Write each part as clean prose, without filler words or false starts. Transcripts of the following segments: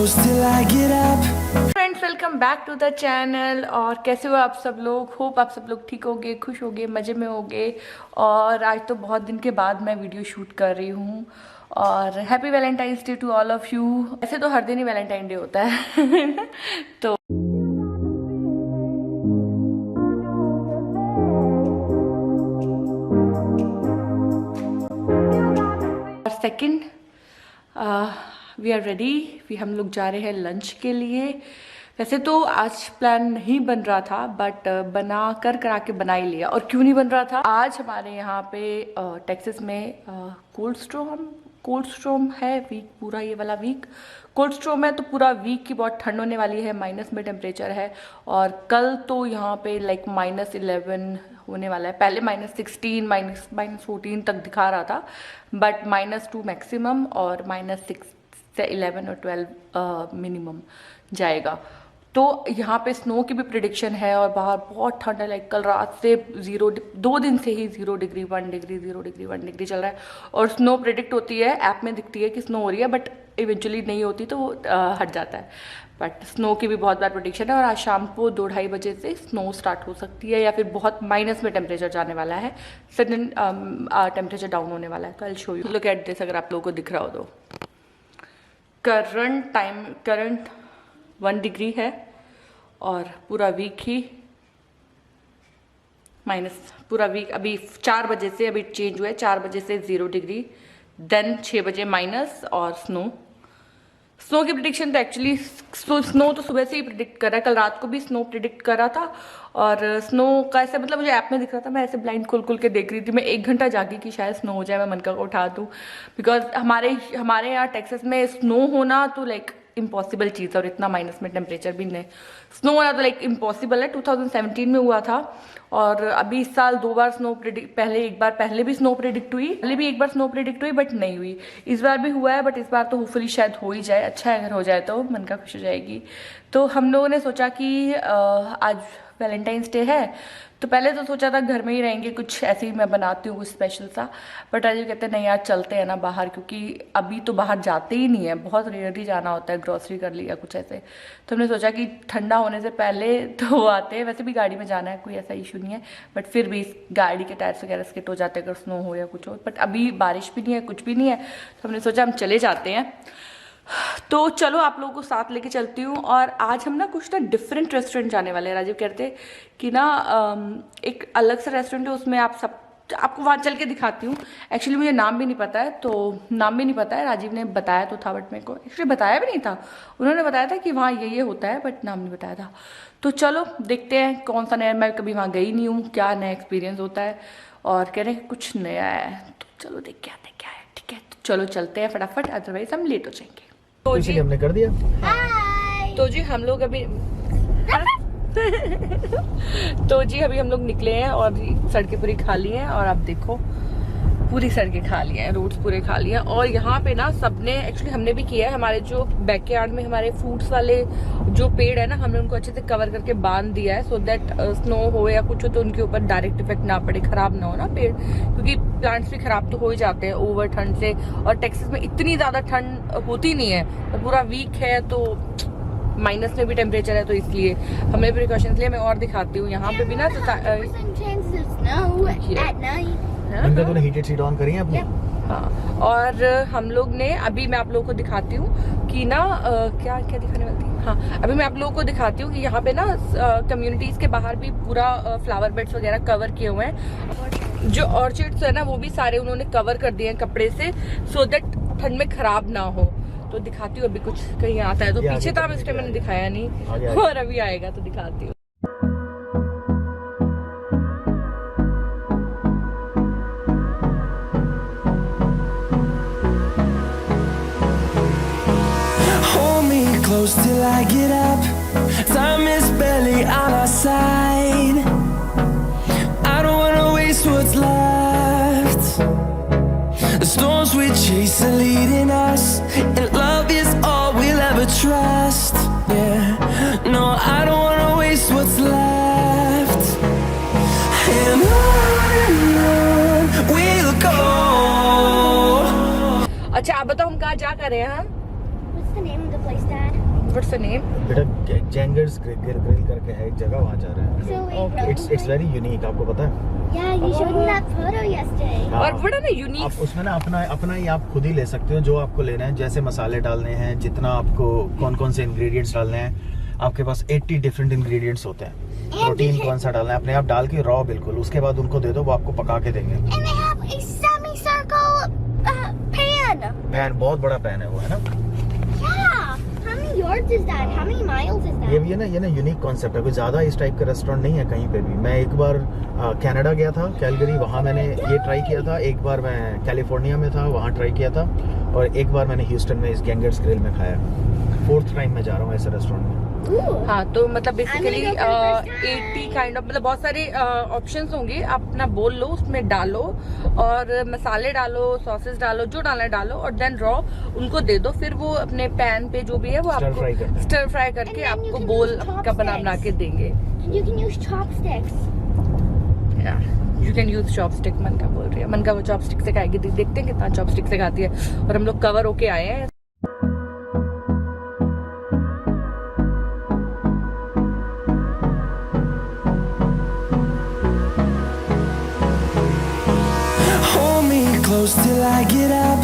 close till I get up. Friends welcome back to the channel. और कैसे हो आप सब लोग? होप आप सब लोग ठीक होगे, खुश होगे, मज़े में होगे। और आज तो बहुत दिन के बाद मैं वीडियो शूट कर रही हूँ। और happy Valentine's Day to all of you. ऐसे तो हर दिन ही वैलेंटाइन डे होता है तो सेकंड वी आर रेडी। हम लोग जा रहे हैं लंच के लिए। वैसे तो आज प्लान नहीं बन रहा था, बट बना कर करा के बना ही लिया। और क्यों नहीं बन रहा था? आज हमारे यहाँ पे टेक्सास में कोल्ड स्टॉर्म है वीक, पूरा ये वाला वीक कोल्ड स्टॉर्म है। तो पूरा वीक की बहुत ठंड होने वाली है, माइनस में टेम्परेचर है। और कल तो यहाँ पे लाइक -11 होने वाला है। पहले -16 -14 तक दिखा रहा था, बट -2 मैक्सिमम और -6 से 11 और 12 मिनिमम जाएगा। तो यहाँ पे स्नो की भी प्रिडिक्शन है। और बाहर बहुत ठंड है, लाइक कल रात से 2 दिन से ही 0 डिग्री 1 डिग्री 0 डिग्री 1 डिग्री चल रहा है। और स्नो प्रिडिक्ट होती है, ऐप में दिखती है कि स्नो हो रही है, बट इवेंचुअली नहीं होती तो वो हट जाता है। बट स्नो की भी बहुत बार प्रिडिक्शन है। और आज शाम को 2-2:30 बजे से स्नो स्टार्ट हो सकती है, या फिर बहुत माइनस में टेम्परेचर जाने वाला है, सडन टेम्परेचर डाउन होने वाला है। तो I show you, look at this, अगर आप लोगों को दिख रहा हो तो। करंट 1 डिग्री है। और पूरा वीक ही माइनस, पूरा वीक अभी 4 बजे से अभी चेंज हुआ है। 4 बजे से 0 डिग्री, देन 6 बजे माइनस और स्नो की प्रिडिक्शन। तो एक्चुअली स्नो तो सुबह से ही प्रिडिक्ट कर रहा है। कल रात को भी स्नो प्रिडिक्ट कर रहा था। और स्नो का ऐसे मतलब मुझे ऐप में दिख रहा था, मैं ऐसे ब्लाइंड खोल के देख रही थी। मैं 1 घंटा जागी कि शायद स्नो हो जाए, मैं मनका को उठा दूँ। बिकॉज हमारे यहाँ टेक्सास में स्नो होना तो लाइक इम्पॉसिबल चीज़ है। और इतना माइनस में टेम्परेचर भी नहीं, स्नो होना तो लाइक इम्पॉसिबल है। 2017 में हुआ था। और अभी इस साल 2 बार स्नो प्रिडिक्ट, पहले भी स्नो प्रिडिक्ट हुई, बट नहीं हुई। इस बार भी हुआ है, बट इस बार तो होपफुली शायद हो ही जाए। अच्छा है, अगर हो जाए तो मन का खुश हो जाएगी। तो हम लोगों ने सोचा कि आज वैलेंटाइंस डे है, तो पहले तो सोचा था घर में ही रहेंगे, कुछ ऐसे ही मैं बनाती हूँ कुछ स्पेशल सा। बट राजीव कहते हैं नहीं यार चलते हैं ना बाहर, क्योंकि अभी तो बाहर जाते ही नहीं है, बहुत रेयरली जाना होता है, ग्रॉसरी कर लिया कुछ ऐसे। तो हमने सोचा कि ठंडा होने से पहले तो आते हैं। वैसे भी गाड़ी में जाना है, कोई ऐसा इशू नहीं है, बट फिर भी गाड़ी के टायर्स वगैरह स्किट हो जाते हैं अगर स्नो हो या कुछ हो। बट अभी बारिश भी नहीं है, कुछ भी नहीं है, तो हमने सोचा हम चले जाते हैं। तो चलो आप लोगों को साथ लेके चलती हूँ। और आज हम ना कुछ डिफरेंट रेस्टोरेंट जाने वाले हैं। राजीव कहते कि ना एक अलग सा रेस्टोरेंट है, उसमें आपको वहाँ चल के दिखाती हूँ। एक्चुअली मुझे नाम भी नहीं पता है, राजीव ने बताया तो था, बट मेरे को एक्चुअली बताया भी नहीं था। उन्होंने बताया था कि वहाँ ये होता है, बट नाम नहीं बताया था। तो चलो देखते हैं कौन सा नया, मैं कभी वहाँ गई नहीं हूँ, क्या नया एक्सपीरियंस होता है। और कह रहे हैं कुछ नया है, तो चलो देख के आते हैं क्या है। ठीक है, तो चलो चलते हैं फटाफट, अदरवाइज हम लेट हो जाएंगे। तो जी हमने कर दिया। तो जी हम लोग अभी तो जी अभी हम लोग निकले हैं और सड़कें पूरी खाली हैं। और आप देखो पूरी सड़कें खाली हैं, रोड्स पूरे खाली हैं। और यहाँ पे ना सबने, एक्चुअली हमने भी किया है, हमारे जो बैकयार्ड में हमारे फ्रूट्स वाले जो पेड़ है ना, हमने उनको अच्छे से कवर करके बांध दिया है, सो दैट स्नो हो या कुछ हो तो उनके ऊपर डायरेक्ट इफेक्ट ना पड़े, खराब ना हो ना पेड़, क्योंकि प्लांट्स भी खराब तो हो ही जाते हैं ओवर ठंड से। और टेक्सास में इतनी ज्यादा ठंड होती नहीं है, और पूरा वीक है तो माइनस में भी टेम्परेचर है, तो इसलिए हमने प्रिकॉशंस लिए। मैं और दिखाती हूँ यहाँ पे भी ना इनका तूने हीटेड सीट ऑन करी है अपनी? हाँ। और हम लोग ने, अभी मैं आप लोगों को दिखाती हूँ कि ना क्या दिखाने वाली थी। हाँ, अभी मैं आप लोगों को दिखाती हूँ कि यहाँ पे ना कम्युनिटीज के बाहर भी पूरा फ्लावर बेड्स वगैरह कवर किए हुए हैं। जो ऑर्चिड्स है ना, वो भी सारे उन्होंने कवर कर दिए हैं कपड़े से, सो दैट ठंड में खराब ना हो। तो दिखाती हूँ अभी कुछ कहीं आता है तो। पीछे था, इसलिए मैंने दिखाया नहीं, और अभी आएगा तो दिखाती हूँ। Close till I get up. Time is barely on our side. I don't wanna waste what's left. The storms we chase are leading us, and love is all we'll ever trust. Yeah, no, I don't wanna waste what's left. And on we'll go. अच्छा आप बताओ हम कहाँ जा कर रहे हैं? What's the name of the place, Dad? what's the name? बेटा जेंगर्स ग्रिल करके है एक जगह, वहाँ जा रहे हैं। So wait, Okay. It's very unique, आपको पता है? yeah, you showed me that photo yesterday. हाँ। और बड़ा ना यूनिक। आप उसमें ना अपना ही आप खुद ही ले सकते हो जो आपको लेना है, जैसे मसाले डालने हैं, जितना आपको कौन कौन से इंग्रेडिएंट्स डालने हैं। आपके पास 80 डिफरेंट इंग्रेडिएंट्ट्स होते हैं। प्रोटीन कौन सा डालना है अपने आप डाल के रॉ बिल्कुल, उसके बाद उनको दे दो, वो आपको पका के देंगे। And they have a semicircle pan. Pan बहुत बड़ा पैन है वो, है ना? Yeah. How many yards is that? How many miles is that? ये ना यूनिक कॉन्सेप्ट है, कोई ज्यादा इस टाइप का रेस्टोरेंट नहीं है कहीं पे भी। मैं एक बार कनाडा गया था, कैलगरी, वहाँ मैंने ये ट्राई किया था। एक बार मैं कैलिफोर्निया में था, वहाँ ट्राई किया था। और एक बार मैंने ह्यूस्टन में इस गैंगर्स ग्रिल में खाया। 4th टाइम मैं जा रहा हूँ ऐसे रेस्टोरेंट में। Ooh. हाँ, तो मतलब basically I'm gonna go for the first 80 kind of, मतलब बहुत सारे ऑप्शंस होंगे। आप अपना बोल लो, उसमें डालो और मसाले डालो, सॉसेस डालो, जो डालना है डालो, और देन रॉ उनको दे दो। फिर वो अपने पैन पे जो भी है वो Stir fry करते आपको हैं। स्टर फ्राई करके And then you आपको can बोल use का बना के देंगे। And you can use chopsticks. You can use chopstick. मन का बोल रही है, मन का वो चॉपस्टिक से खाएगी। देखते हैं कितना चॉपस्टिक से खाती है। और हम लोग कवर होके आए हैं। Hold me close till I get up.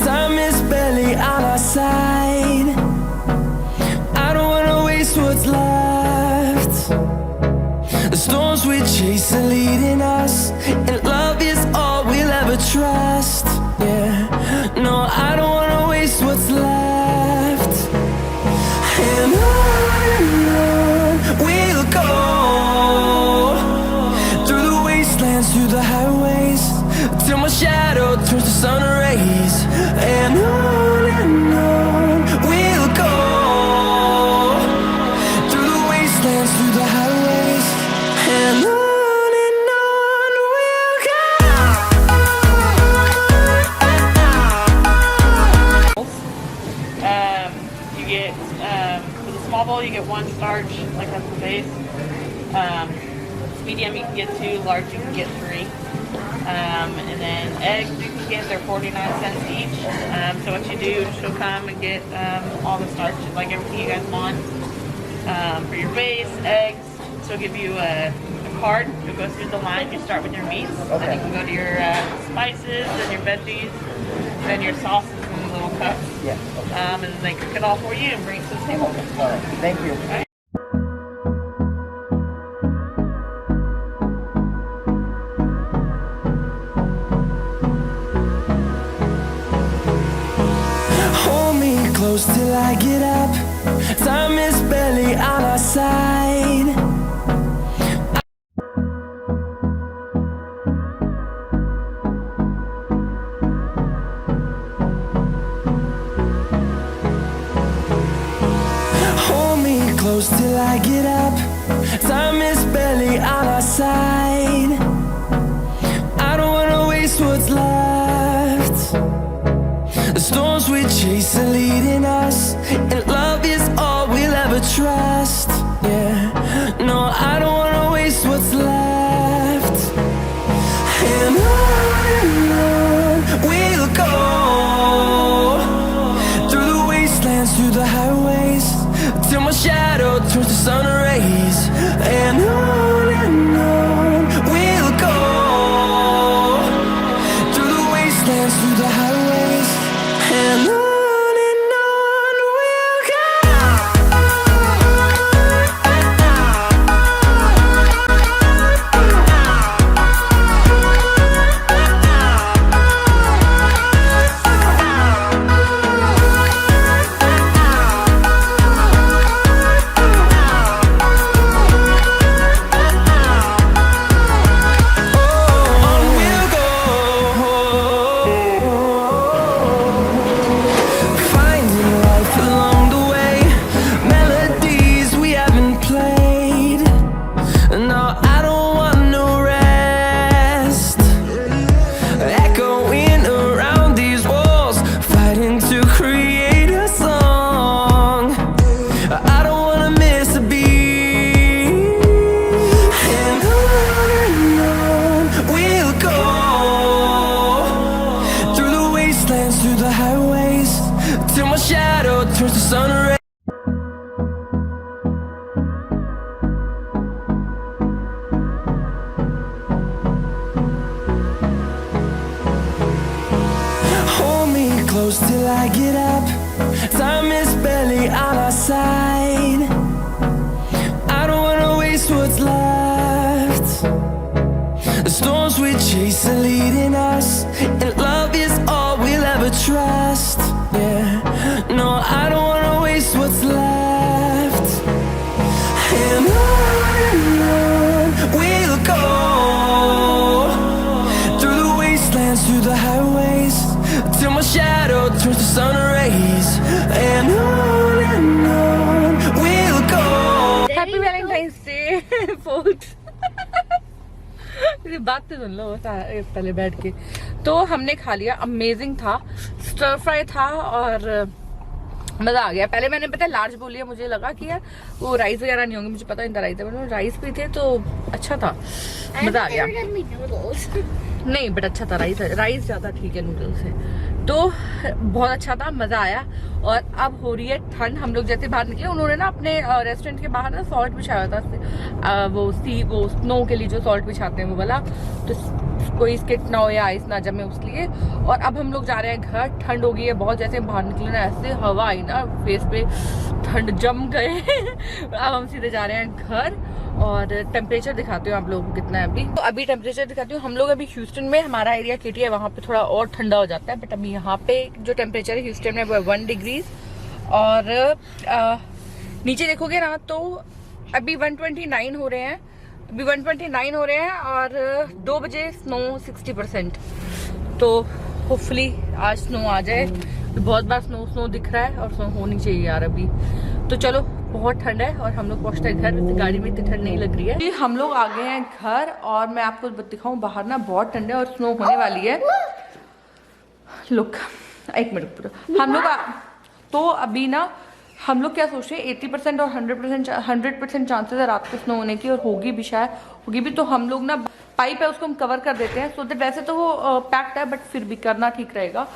Time is barely on our side. I don't wanna waste what's left. The storms we chase are leading us, and love is all we'll ever trust. Yeah, no, I don't wanna waste what's left. And on we'll go, through the wastelands, through the highways, till my shadow turns to sun rays. And on we'll go, through the wastelands, through the highways, and on we'll go. You get for the small bowl, you get 1 starch, like that's the base. Medium, you can get 2. Large, you can get 3. And then eggs, you can get, they're 49 cents each. So what you do is you'll come and get all the starch, like everything you guys want. For your base, eggs, she'll give you a card. You'll go through the line. You start with your meats. Then you can go to your spices, then your veggies, then your sauces in little cups. Yeah. And then they cook it all for you and bring it to the table. All right. Thank you. Hold me close till I get up. Time is barely on our side. Hold me close till I get up. Time is barely on our side. I don't wanna waste what's left. The storms we chase are leading us, and love is all we'll ever trust. Yeah, no, I don't wanna waste what's left. And on we'll go, through the wastelands, through the highways, till my shadow turns to sun rays. And on we'll go, through the wastelands, through the highways, and on we'll go. close till I get up. Time is barely on our side. I don't wanna waste what's left. The storms we chase are leading us, and love is all we'll ever trust. Yeah, no, I don't wanna waste what's left. And on we'll go, through the wastelands, through the highways, till my shadow turns to sun rays. And on we'll go. Happy Valentine's day fourth. बात तो सुन लो पहले बैठ के। तो हमने खा लिया, amazing था, स्टर फ्राई था और मजा आ गया। पहले मैंने पता है लार्ज बोल लिया, मुझे लगा कि यार वो राइस वगैरह नहीं होंगे, मुझे पता नहीं था राइस है, राइस भी थे तो अच्छा था, मजा आ गया। नहीं बट अच्छा था, राइस ज्यादा ठीक है नूडल्स से, तो बहुत अच्छा था, मजा आया। और अब हो रही है ठंड। हम लोग जैसे बाहर निकले, उन्होंने ना अपने रेस्टोरेंट के बाहर ना सॉल्ट बिछाया था, वो स्नो के लिए जो सॉल्ट बिछाते हैं वो वाला, तो कोई स्किट ना हो या आइस ना जमे उस लिए। और अब हम लोग जा रहे हैं घर, ठंड हो गई है बहुत, जैसे बाहर निकले ना ऐसे हवा आई ना फेस पे, ठंड जम गए। अब हम सीधे जा रहे हैं घर और टेम्परेचर दिखाती हूँ आप लोगों को कितना है अभी। तो अभी टेम्परेचर दिखाती हूँ। हम लोग अभी ह्यूस्टन में, हमारा एरिया केटी है, वहाँ पे थोड़ा और ठंडा हो जाता है, बट अभी यहाँ पे जो टेम्परेचर है ह्यूस्टन में वो 1 डिग्रीज। और नीचे देखोगे ना तो अभी 129 हो रहे हैं, अभी 129 हो रहे हैं और 2 बजे स्नो 60%। तो होपफुली आज स्नो आ जाए, तो बहुत बार स्नो दिख रहा है और स्नो होनी चाहिए यार अभी। तो चलो, बहुत ठंड है और हम लोग पहुंचते हैं घर, गाड़ी में इतनी ठंड नहीं लग रही है। हम लोग आ गए हैं घर और मैं आपको दिखाऊं, बाहर ना बहुत ठंड है और स्नो होने वाली है। लुक, एक मिनट पूरा हम लोग तो अभी ना हम लोग क्या सोच रहे हैं, 80% और 100% चांसेस है रात को स्नो होने की, और होगी भी, शायद होगी भी। तो हम लोग ना पाइप है उसको हम कवर कर देते हैं, सो दैट वैसे तो वो पैक्ड है बट फिर भी करना ठीक रहेगा,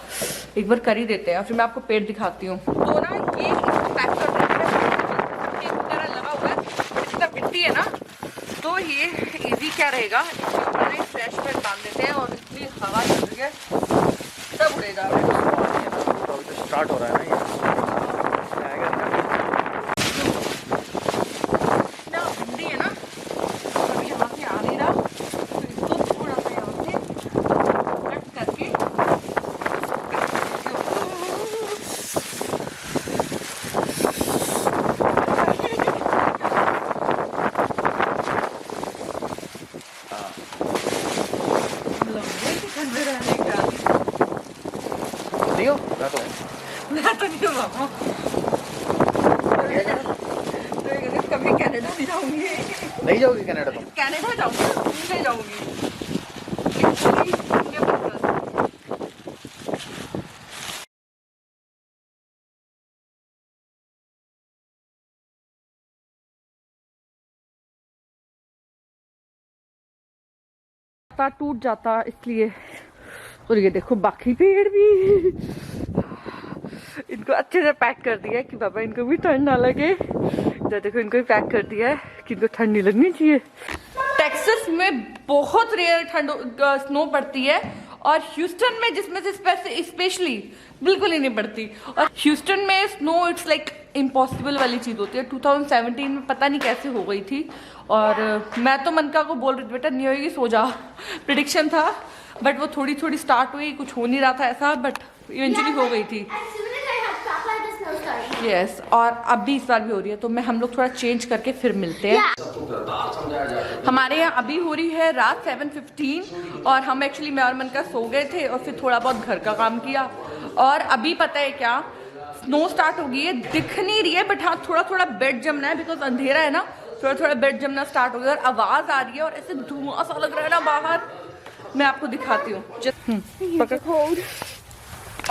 एक बार कर ही देते हैं। फिर मैं आपको पेड़ दिखाती हूँ। तो ना ये पैक कर देते हैं, वगैरह लगा हुआ है, इतना मिट्टी है ना, तो ये इजी क्या रहेगा, फ्रेश पेड़ बांध देते हैं और इतनी हवा चल रही है सब उड़ेगा। स्टार्ट हो रहा है ना ये। नहीं हो मैं तो नहीं हूँ बाबा, कभी कनाडा नहीं जाऊंगी। नहीं जाओगी कनाडा? तुम कनाडा जाऊंगी, नहीं जाऊंगी। टूट जाता इसलिए। और ये देखो बाकी पेड़ भी इनको अच्छे से पैक कर दिया है कि बाबा इनको भी ठंड ना लगे। तो देखो इनको भी पैक कर दिया है कि इनको ठंड नहीं लगनी चाहिए। टेक्सास में बहुत रेयर ठंड स्नो पड़ती है और ह्यूस्टन में, जिसमें से स्पेशली बिल्कुल ही नहीं पड़ती। और ह्यूस्टन में स्नो इट्स लाइक इम्पॉसिबल वाली चीज़ होती है। 2017 में पता नहीं कैसे हो गई थी, और मैं तो मनका को बोल रही थी बेटा नहीं होगी सो जा, प्रिडिक्शन था, बट वो थोड़ी थोड़ी स्टार्ट हुई, कुछ हो नहीं रहा था ऐसा, बट इवेंचुअली हो गई थी। यस, और अब भी इस बार भी हो रही है, तो हम लोग थोड़ा चेंज करके फिर मिलते हैं। हमारे यहाँ अभी हो रही है रात 7:15 और हम एक्चुअली मैं और मनका सो गए थे और फिर थोड़ा बहुत घर का काम किया। और अभी पता है क्या, स्नो स्टार्ट हो गई है, दिख नहीं रही है बट हाँ थोड़ा थोड़ा बेड जमना है, बिकॉज अंधेरा है ना, थोड़ा थोड़ा बेड जमना स्टार्ट हो गया और आवाज आ रही है और ऐसे धुआं सा लग रहा है ना बाहर। मैं आपको दिखाती हूँ।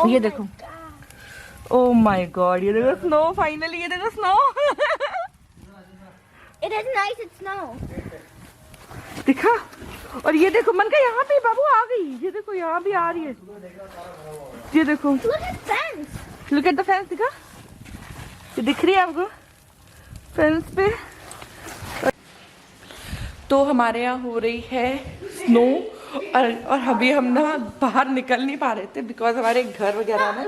ये देखो, ओह माय गॉड, ये देखो स्नो, फाइनली ये देखो snow. It is nice, it's snow. दिखा, और ये देखो मन का यहाँ पे बाबू आ गई, ये देखो यहाँ भी आ रही है, ये देखो। Look at fence. Look at the fence, दिखा, ये दिख रही है आपको फेंस पे। तो हमारे यहाँ हो रही है स्नो और अभी हम ना बाहर निकल नहीं पा रहे थे बिकॉज हमारे घर वगैरह में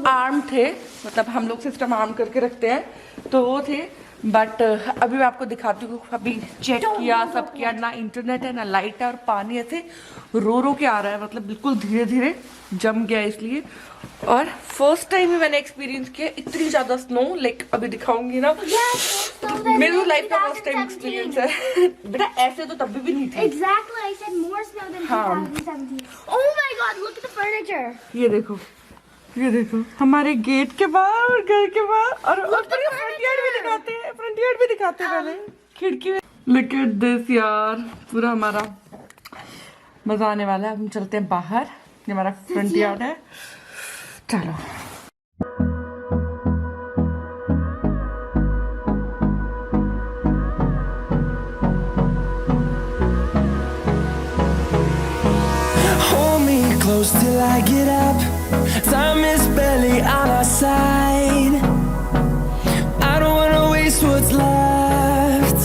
आर्म थे, मतलब हम लोग सिस्टम आर्म करके रखते हैं तो वो थे। बट अभी मैं आपको दिखाती हूँ, अभी चेक किया सब किया, ना इंटरनेट है ना लाइट है और पानी ऐसे रो के आ रहा है, मतलब बिल्कुल धीरे धीरे जम गया इसलिए। और फर्स्ट टाइम ही मैंने एक्सपीरियंस किया इतनी ज़्यादा स्नो, लाइक अभी दिखाऊंगी ना, मेरी लाइफ का फर्स्ट टाइम एक्सपीरियंस है। बेटा ऐसे तो तब भी नहीं थी। Exactly, I said more snow than 2017. Oh my God! Look at the furniture. ये देखो हमारे गेट के बाहर और घर के बाहर, और फ्रंट यार्ड भी दिखाते हैं, फ्रंट यार्ड भी दिखाते हैं पहले खिड़की में। लुक एट दिस यार, पूरा हमारा मजा आने वाला है। हम चलते हैं बाहर, ये हमारा फ्रंट यार्ड है, चलो। Hold me close till I get up. Time is barely on our side. I don't wanna waste what's left.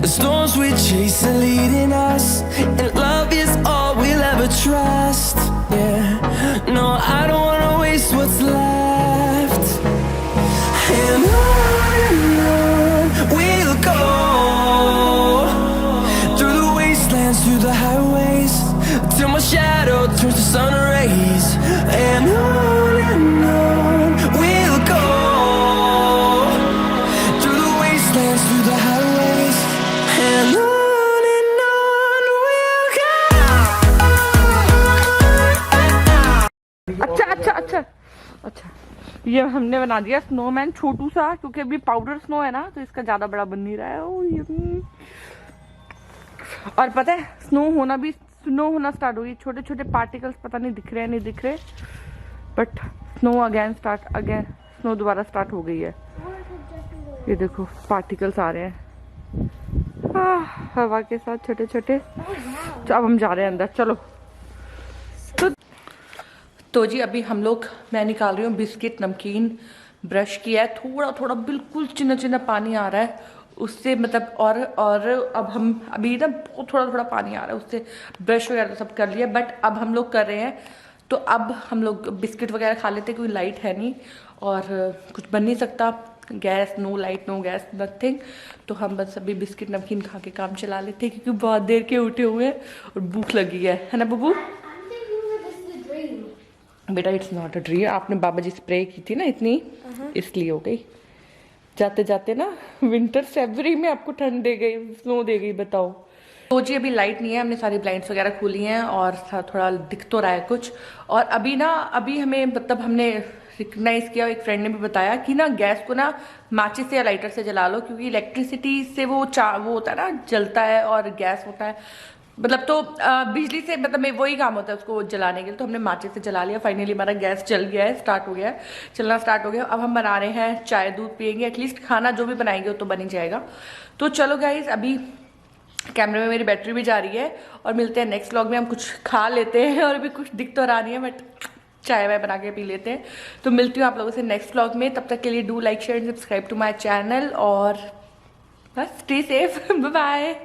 The storms we chase are leading us, and love is all we'll ever trust. Yeah, no, I don't wanna waste what's left. And on we'll go, through the wastelands, through the highways, till my shadow turns to sun rays. And on we'll go, through the wastelands, through the highways, and on we'll go. अच्छा, ये हमने बना दिया snowman छोटू सा, क्योंकि अभी powder snow है ना तो इसका ज्यादा बड़ा बन नहीं रहा है। और पता है स्नो होना स्टार्ट हो गई, छोटे छोटे पार्टिकल्स पता नहीं दिख रहे हैं नहीं दिख रहे, बट स्नो दोबारा स्टार्ट हो गई है। ये देखो पार्टिकल्स आ रहे हैं हवा के साथ छोटे छोटे। तो अब हम जा रहे हैं अंदर, चलो। तो जी अभी मैं निकाल रही हूँ बिस्किट, नमकीन, ब्रश किया है, थोड़ा थोड़ा बिल्कुल चिन्ना पानी आ रहा है उससे, मतलब और अब हम अभी ना थोड़ा थोड़ा पानी आ रहा है उससे ब्रश वगैरह सब कर लिया। बट अब हम लोग कर रहे हैं, तो अब हम लोग बिस्किट वगैरह खा लेते, कोई लाइट है नहीं और कुछ बन नहीं सकता, gas no light no gas nothing, तो हम बस अभी बिस्किट नमकीन खा के काम चला लेते हैं, क्योंकि बहुत देर के उठे हुए हैं और भूख लगी है ना बब्बू? बेटा इट्स नॉट अ ड्रीम, आपने बाबा जी स्प्रे की थी ना इतनी, इसलिए हो गई। जाते जाते ना विंटर फरवरी में आपको ठंड दे गई, स्नो दे गई, बताओ। तो जी अभी लाइट नहीं है, हमने सारी ब्लाइंड्स वगैरह खोली हैं और थोड़ा दिख तो रहा है कुछ। और अभी हमें मतलब हमने रिकग्नाइज किया, एक फ्रेंड ने भी बताया कि ना गैस को ना माचिस या लाइटर से जला लो, क्योंकि इलेक्ट्रिसिटी से वो होता है ना, जलता है और गैस होता है, मतलब तो बिजली से मतलब वही काम होता है उसको जलाने के लिए। तो हमने माचिस से जला लिया, फाइनली हमारा गैस जल गया है, चलना स्टार्ट हो गया। अब हम बना रहे हैं चाय दूध पियेंगे, एटलीस्ट खाना जो भी बनाएंगे वो तो बन ही जाएगा। तो चलो गाइज, अभी कैमरे में मेरी बैटरी भी जा रही है और मिलते हैं नेक्स्ट व्लॉग में। हम कुछ खा लेते हैं और अभी कुछ दिख तो रहा नहीं है, बट चाय वाय बना के पी लेते हैं। तो मिलती हूँ आप लोगों से नेक्स्ट व्लॉग में, तब तक के लिए do like share and subscribe to my channel और बस स्टे सेफ, बाय बाय।